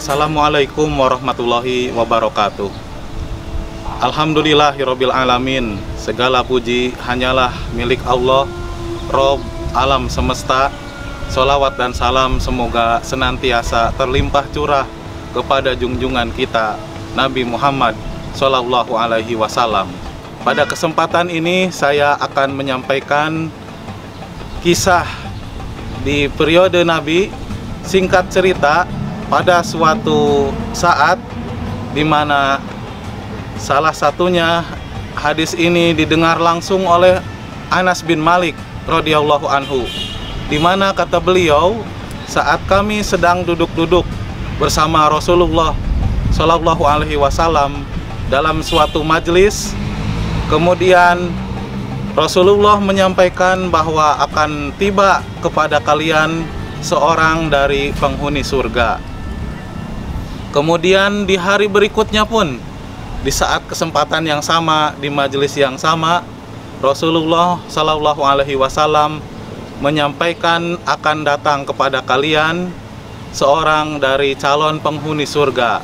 Assalamualaikum warahmatullahi wabarakatuh. Alhamdulillahirabbil alamin. Segala puji hanyalah milik Allah, Rob alam semesta. Sholawat dan salam semoga senantiasa terlimpah curah kepada junjungan kita Nabi Muhammad Sallallahu Alaihi Wasallam. Pada kesempatan ini saya akan menyampaikan kisah di periode Nabi. Singkat cerita, pada suatu saat di mana salah satunya hadis ini didengar langsung oleh Anas bin Malik radhiyallahu anhu, di mana kata beliau, saat kami sedang duduk-duduk bersama Rasulullah Shallallahu Alaihi Wasallam dalam suatu majelis, kemudian Rasulullah menyampaikan bahwa akan tiba kepada kalian seorang dari penghuni surga. Kemudian di hari berikutnya pun, di saat kesempatan yang sama, di majelis yang sama, Rasulullah Shallallahu Alaihi Wasallam menyampaikan akan datang kepada kalian seorang dari calon penghuni surga.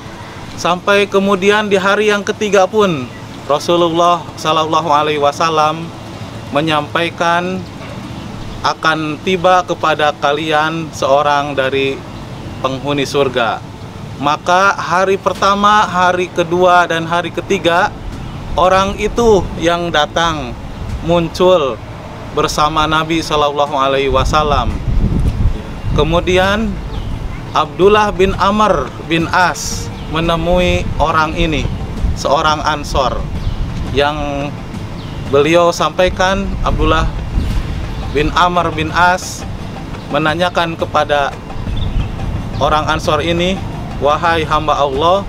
Sampai kemudian di hari yang ketiga pun Rasulullah Shallallahu Alaihi Wasallam menyampaikan akan tiba kepada kalian seorang dari penghuni surga. Maka hari pertama, hari kedua, dan hari ketiga, orang itu yang datang muncul bersama Nabi Shallallahu Alaihi Wasallam. Kemudian Abdullah bin Amr bin As menemui orang ini, seorang Ansor, yang beliau sampaikan. Abdullah bin Amr bin As menanyakan kepada orang Ansor ini, wahai hamba Allah,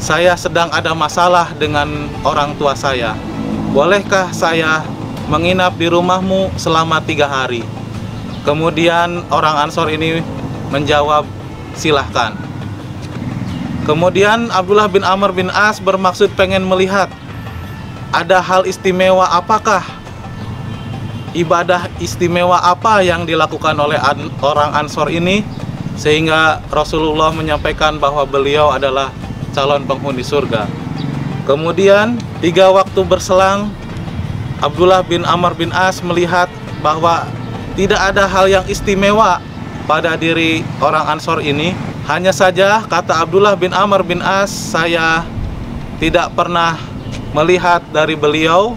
saya sedang ada masalah dengan orang tua saya. Bolehkah saya menginap di rumahmu selama 3 hari? Kemudian orang Ansor ini menjawab, silahkan. Kemudian Abdullah bin Amr bin As bermaksud pengen melihat ada hal istimewa apakah, ibadah istimewa apa yang dilakukan oleh orang Ansor ini, sehingga Rasulullah menyampaikan bahwa beliau adalah calon penghuni surga. Kemudian 3 waktu berselang, Abdullah bin Amr bin As melihat bahwa tidak ada hal yang istimewa pada diri orang Ansor ini. Hanya saja, kata Abdullah bin Amr bin As, saya tidak pernah melihat dari beliau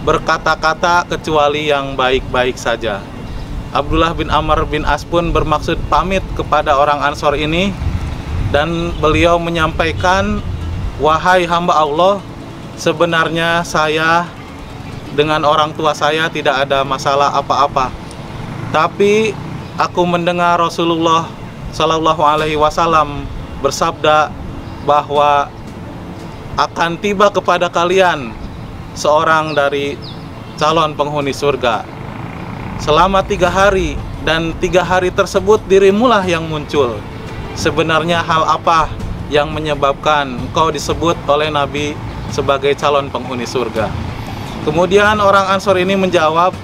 berkata-kata kecuali yang baik-baik saja. Abdullah bin Amr bin As pun bermaksud pamit kepada orang Ansor ini, dan beliau menyampaikan, wahai hamba Allah, sebenarnya saya dengan orang tua saya tidak ada masalah apa-apa, tapi aku mendengar Rasulullah Shallallahu Alaihi Wasallam bersabda bahwa akan tiba kepada kalian seorang dari calon penghuni surga selama 3 hari, dan 3 hari tersebut dirimulah yang muncul. Sebenarnya hal apa yang menyebabkan engkau disebut oleh Nabi sebagai calon penghuni surga? Kemudian orang Ansor ini menjawab,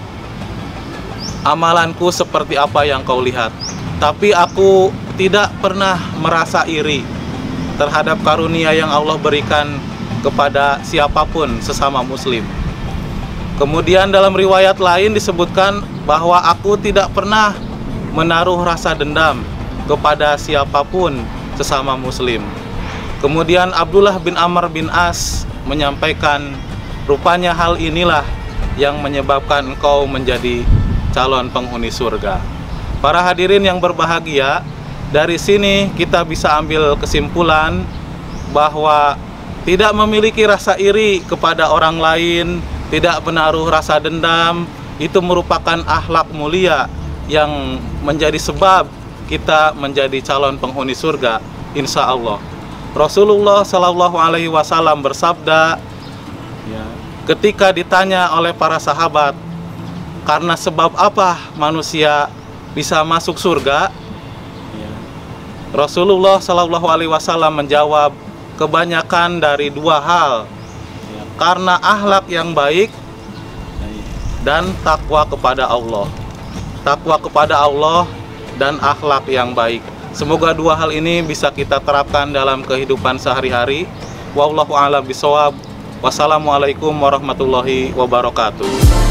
amalanku seperti apa yang kau lihat, tapi aku tidak pernah merasa iri terhadap karunia yang Allah berikan kepada siapapun sesama muslim. Kemudian dalam riwayat lain disebutkan bahwa aku tidak pernah menaruh rasa dendam kepada siapapun sesama muslim. Kemudian Abdullah bin Amr bin As menyampaikan, rupanya hal inilah yang menyebabkan engkau menjadi calon penghuni surga. Para hadirin yang berbahagia, dari sini kita bisa ambil kesimpulan bahwa tidak memiliki rasa iri kepada orang lain, tidak menaruh rasa dendam, itu merupakan akhlak mulia yang menjadi sebab kita menjadi calon penghuni surga, insya Allah. Rasulullah Shallallahu Alaihi Wasallam bersabda, ketika ditanya oleh para sahabat, karena sebab apa manusia bisa masuk surga, Rasulullah Shallallahu Alaihi Wasallam menjawab, kebanyakan dari 2 hal, karena akhlak yang baik dan takwa kepada Allah. Takwa kepada Allah dan akhlak yang baik. Semoga dua hal ini bisa kita terapkan dalam kehidupan sehari-hari. Wallahu a'lam bishawab. Wassalamualaikum warahmatullahi wabarakatuh.